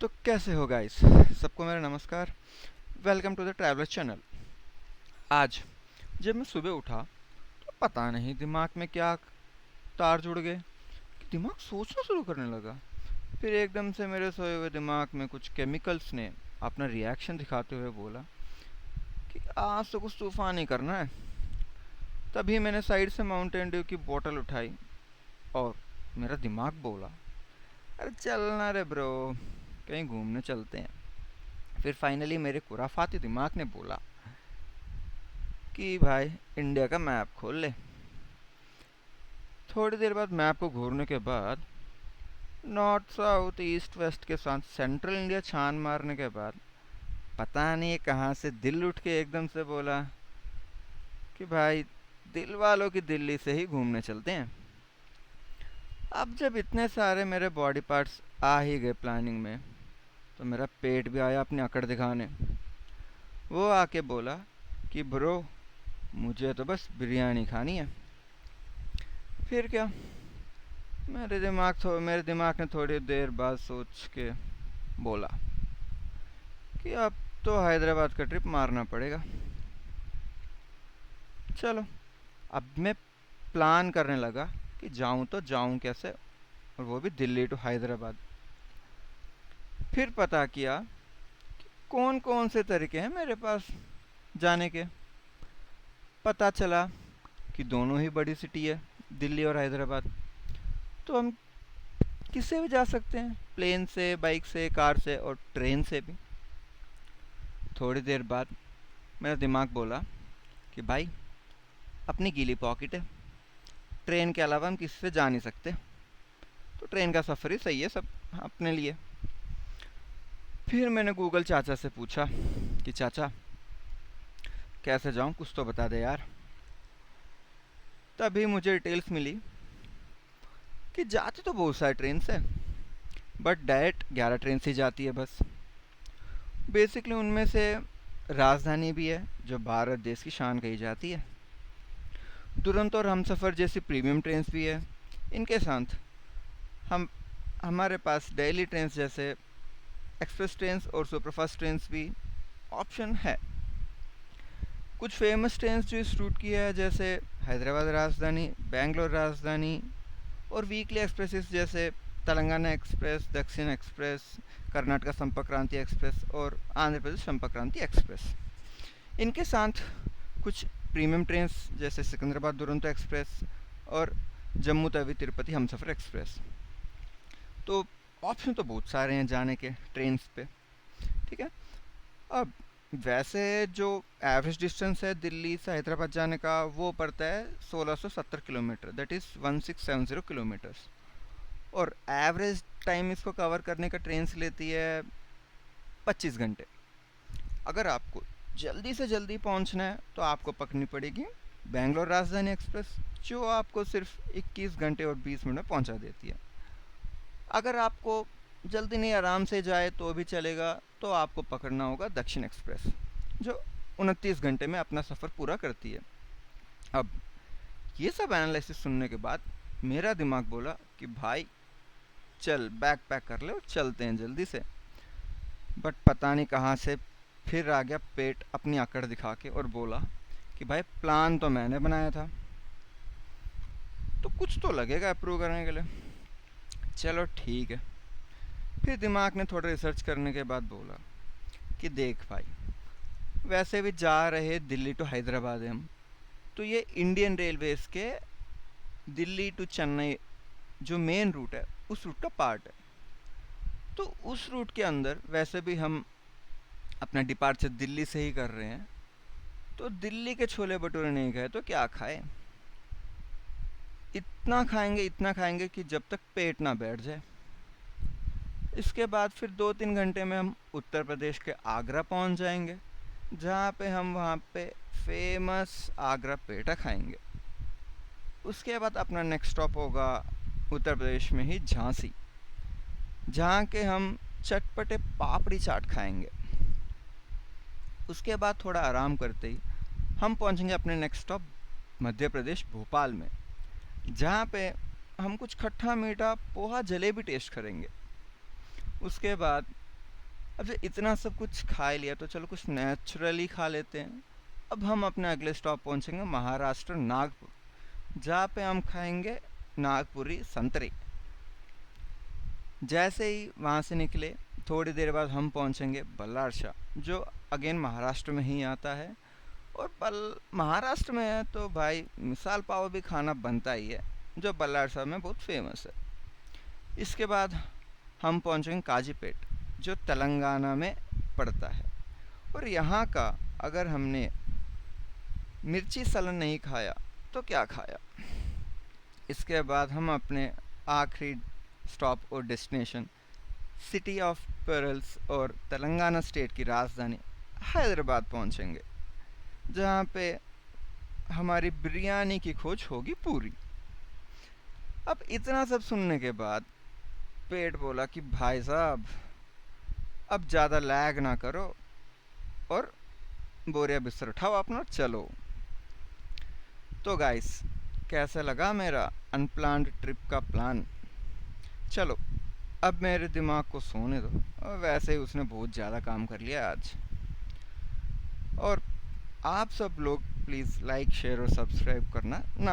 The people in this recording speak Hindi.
तो कैसे हो गाइस? सबको मेरा नमस्कार। Welcome to the traveller channel. आज जब मैं सुबह उठा तो पता नहीं दिमाग में क्या तार जुड़ गए कि दिमाग सोचना शुरू करने लगा। फिर एकदम से मेरे सोए हुए दिमाग में कुछ केमिकल्स ने अपना रिएक्शन दिखाते हुए बोला कि आज तो कुछ तूफान ही करना है। तभी मैंने साइड से माउंटेन ड्यू की बोतल उठाई और मेरा दिमाग बोला, अरे चलना रे ब्रो, कहीं घूमने चलते हैं। फिर फाइनली मेरे खुराफाती दिमाग ने बोला कि भाई इंडिया का मैप खोल ले। थोड़ी देर बाद मैप को घूरने के बाद नॉर्थ साउथ ईस्ट वेस्ट के साथ सेंट्रल इंडिया छान मारने के बाद पता नहीं कहाँ से दिल उठ के एकदम से बोला कि भाई दिल वालों की दिल्ली से ही घूमने चलते हैं। अब जब इतने सारे मेरे बॉडी पार्ट्स आ ही गए प्लानिंग में तो मेरा पेट भी आया अपनी अकड़ दिखाने। वो आके बोला कि ब्रो मुझे तो बस बिरयानी खानी है। फिर क्या, मेरे दिमाग ने थोड़ी देर बाद सोच के बोला कि अब तो हैदराबाद का ट्रिप मारना पड़ेगा। चलो, अब मैं प्लान करने लगा कि जाऊं तो जाऊं कैसे, और वो भी दिल्ली टू हैदराबाद। फिर पता किया कौन कौन से तरीके हैं मेरे पास जाने के। पता चला कि दोनों ही बड़ी सिटी है, दिल्ली और हैदराबाद। तो हम किससे भी जा सकते हैं, प्लेन से, बाइक से, कार से और ट्रेन से भी। थोड़ी देर बाद मेरा दिमाग बोला कि भाई अपनी गीली पॉकेट है, ट्रेन के अलावा हम किसी से जा नहीं सकते, तो ट्रेन का सफ़र ही सही है सब अपने लिए। फिर मैंने गूगल चाचा से पूछा कि चाचा कैसे जाऊं, कुछ तो बता दे यार। तभी मुझे डिटेल्स मिली कि जाती तो बहुत सारी ट्रेन से, बट डायरेक्ट 11 ट्रेन से ही जाती है बस। बेसिकली उनमें से राजधानी भी है जो भारत देश की शान कही जाती है। दुरंतो और हमसफ़र जैसी प्रीमियम ट्रेन्स भी है। इनके साथ हम हमारे पास डेली ट्रेन्स जैसे एक्सप्रेस ट्रेन्स और सुपरफास्ट ट्रेन्स भी ऑप्शन है। कुछ फेमस ट्रेन्स जो इस रूट की है जैसे हैदराबाद राजधानी, बेंगलोर राजधानी और वीकली एक्सप्रेसेस जैसे तेलंगाना एक्सप्रेस, दक्षिण एक्सप्रेस, कर्नाटका संपर्क क्रांति एक्सप्रेस और आंध्र प्रदेश संपर्क क्रांति एक्सप्रेस। इनके साथ कुछ प्रीमियम ट्रेन्स जैसे सिकंदराबाद दुरंतो एक्सप्रेस और जम्मू तवी तिरुपति हमसफ़र एक्सप्रेस। तो ऑप्शन तो बहुत सारे हैं जाने के ट्रेन्स पे, ठीक है। अब वैसे जो एवरेज डिस्टेंस है दिल्ली से हैदराबाद जाने का वो पड़ता है 1670 किलोमीटर, दैट इज़ 1670 किलोमीटर्स। और एवरेज टाइम इसको कवर करने का ट्रेन से लेती है 25 घंटे। अगर आपको जल्दी से जल्दी पहुंचना है तो आपको पकड़नी पड़ेगी बेंगलोर राजधानी एक्सप्रेस, जो आपको सिर्फ 21 घंटे और 20 मिनट में पहुंचा देती है। अगर आपको जल्दी नहीं आराम से जाए तो भी चलेगा, तो आपको पकड़ना होगा दक्षिण एक्सप्रेस, जो 29 घंटे में अपना सफ़र पूरा करती है। अब ये सब एनालिसिस सुनने के बाद मेरा दिमाग बोला कि भाई चल बैग पैक कर ले और चलते हैं जल्दी से। बट पता नहीं कहाँ से फिर आ गया पेट अपनी आकड़ दिखा के और बोला कि भाई प्लान तो मैंने बनाया था, तो कुछ तो लगेगा अप्रूव करने के लिए। चलो ठीक है। फिर दिमाग ने थोड़ा रिसर्च करने के बाद बोला कि देख भाई, वैसे भी जा रहे दिल्ली टू हैदराबाद है हम, तो ये इंडियन रेलवेज़ के दिल्ली टू चेन्नई जो मेन रूट है उस रूट का पार्ट है। तो उस रूट के अंदर वैसे भी हम अपना डिपार्चर दिल्ली से ही कर रहे हैं, तो दिल्ली के छोले भटूरे नहीं खाए तो क्या खाए। इतना खाएंगे कि जब तक पेट ना बैठ जाए। इसके बाद फिर 2-3 घंटे में हम उत्तर प्रदेश के आगरा पहुंच जाएंगे, जहाँ पे हम वहाँ पे फेमस आगरा पेठा खाएंगे। उसके बाद अपना नेक्स्ट स्टॉप होगा उत्तर प्रदेश में ही झांसी, जहाँ के हम चटपटे पापड़ी चाट खाएंगे। उसके बाद थोड़ा आराम करते ही हम पहुँचेंगे अपने नेक्स्ट स्टॉप मध्य प्रदेश भोपाल में, जहाँ पे हम कुछ खट्टा मीठा पोहा जलेबी टेस्ट करेंगे। उसके बाद अब जब इतना सब कुछ खा ही लिया तो चलो कुछ नेचुरली खा लेते हैं। अब हम अपने अगले स्टॉप पहुंचेंगे महाराष्ट्र नागपुर, जहाँ पे हम खाएंगे नागपुरी संतरे। जैसे ही वहाँ से निकले थोड़ी देर बाद हम पहुंचेंगे बल्लारशाह, जो अगेन महाराष्ट्र में ही आता है। और महाराष्ट्र में है तो भाई मिसाल पाव भी खाना बनता ही है, जो बल्लारशाह में बहुत फेमस है। इसके बाद हम पहुंचेंगे काजीपेट, जो तेलंगाना में पड़ता है। और यहाँ का अगर हमने मिर्ची सलन नहीं खाया तो क्या खाया। इसके बाद हम अपने आखिरी स्टॉप और डेस्टिनेशन सिटी ऑफ पेरल्स और तेलंगाना स्टेट की राजधानी हैदराबाद पहुंचेंगे, जहाँ पे हमारी बिरयानी की खोज होगी पूरी। अब इतना सब सुनने के बाद पेट बोला कि भाई साहब अब ज़्यादा लैग ना करो और बोरिया बिस्तर उठाओ अपना चलो। तो गाइस, कैसा लगा मेरा अनप्लान्ड ट्रिप का प्लान? चलो अब मेरे दिमाग को सोने दो, और वैसे ही उसने बहुत ज़्यादा काम कर लिया आज। और आप सब लोग प्लीज़ लाइक शेयर और सब्सक्राइब करना ना